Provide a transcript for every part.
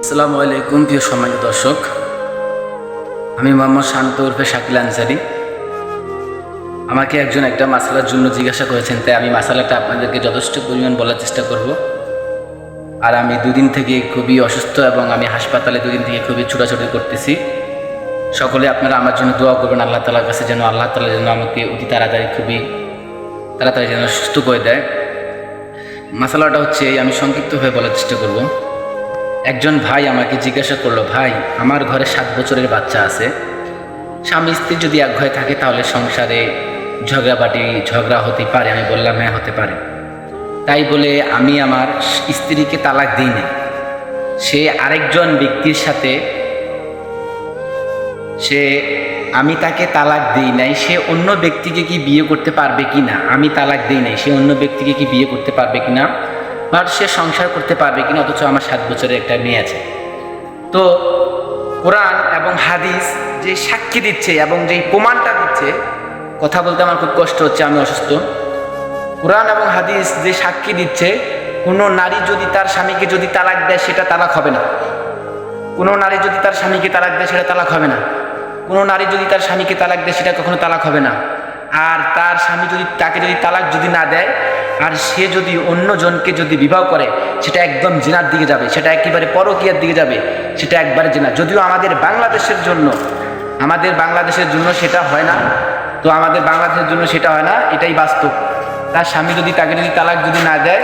আসসালামু আলাইকুম প্রিয় সম্মানিত দর্শক, আমি মোহাম্মদ শান্ত উর্ফে শাকিল আনসারি। আমাকে একজন একটা মাসালার জন্য জিজ্ঞাসা করেছেন, তাই আমি মাসালাটা আপনাদেরকে যথেষ্ট পরিমাণ বলার চেষ্টা করব। আর আমি দুদিন থেকে খুবই অসুস্থ এবং আমি হাসপাতালে দুদিন থেকে খুবই ছোটাছুটি করতেছি। সকলে আপনারা আমার জন্য দোয়া করবেন আল্লাহ তাআলার কাছে, যেন আল্লাহ তাআলা যেন আমাকে অতি খুবই তাড়াতাড়ি যেন সুস্থ করে দেয়। মাসালাটা হচ্ছে, আমি সংক্ষিপ্তভাবে বলার চেষ্টা করব। একজন ভাই আমাকে জিজ্ঞাসা করলো, ভাই আমার ঘরে 7 বছরের বাচ্চা আছে, স্বামী স্ত্রী যদি এক ঘরে থাকে তাহলে সংসারে ঝগড়া হতে পারে? আমি বললাম হ্যাঁ, হতে পারে। তাই বলে আমি আমার স্ত্রীকে তালাক দিই না, সে আরেকজন ব্যক্তির সাথে আমি তাকে তালাক দিই নাই, সে অন্য ব্যক্তিকে কি বিয়ে করতে পারবে কি না? আমি তালাক দিই নাই, সে অন্য ব্যক্তিকে কি বিয়ে করতে পারবে কি না, বা সে সংসার করতে পারবে কিনা, অথচ আমার 7 বছরের একটা মেয়ে আছে। তো কোরআন এবং হাদিস যে সাক্ষী দিচ্ছে এবং যেই প্রমাণটা দিচ্ছে, কথা বলতে আমার খুব কষ্ট হচ্ছে, আমি অসুস্থ। কোরআন এবং হাদিস যে সাক্ষী দিচ্ছে, কোনো নারী যদি তার স্বামীকে যদি তালাক দেয় সেটা তালাক হবে না। কোনো নারী যদি তার স্বামীকে তালাক দেয় সেটা তালাক হবে না। কোনো নারী যদি তার স্বামীকে তালাক দেয় সেটা কখনো তালাক হবে না। আর তার স্বামী যদি তাকে তালাক না দেয়, আর সে যদি অন্য জনকে বিবাহ করে, সেটা একদম জিনার দিকে যাবে, সেটা একেবারে পরকীয়ার দিকে যাবে, সেটা একবারে জিনা। যদিও আমাদের বাংলাদেশের জন্য সেটা হয় না, তো আমাদের বাংলাদেশের জন্য সেটা হয় না, এটাই বাস্তব। তার স্বামী যদি তাকে তালাক না দেয়,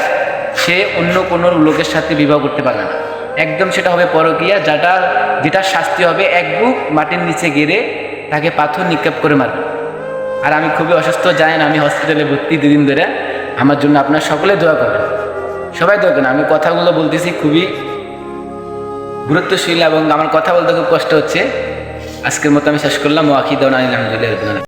সে অন্য কোনো লোকের সাথে বিবাহ করতে পারবে না, একদম সেটা হবে পরকীয়া, যেটা শাস্তি হবে এক বুক মাটির নিচে গেড়ে তাকে পাথর নিক্ষেপ করে মারবে। আর আমি খুবই অসুস্থ, জানেন, আমি হসপিটালে ভর্তি 2 দিন ধরে। আমার জন্য আপনারা সকলে দোয়া করবেন, সবাই দোয়া করবেন। আমি কথাগুলো বলতেছি খুবই গুরুত্বশীল এবং আমার কথা বলতে খুব কষ্ট হচ্ছে। আজকের মতো আমি শেষ করলাম। ওয়াকিদাউনা আলহামদুলিল্লাহ।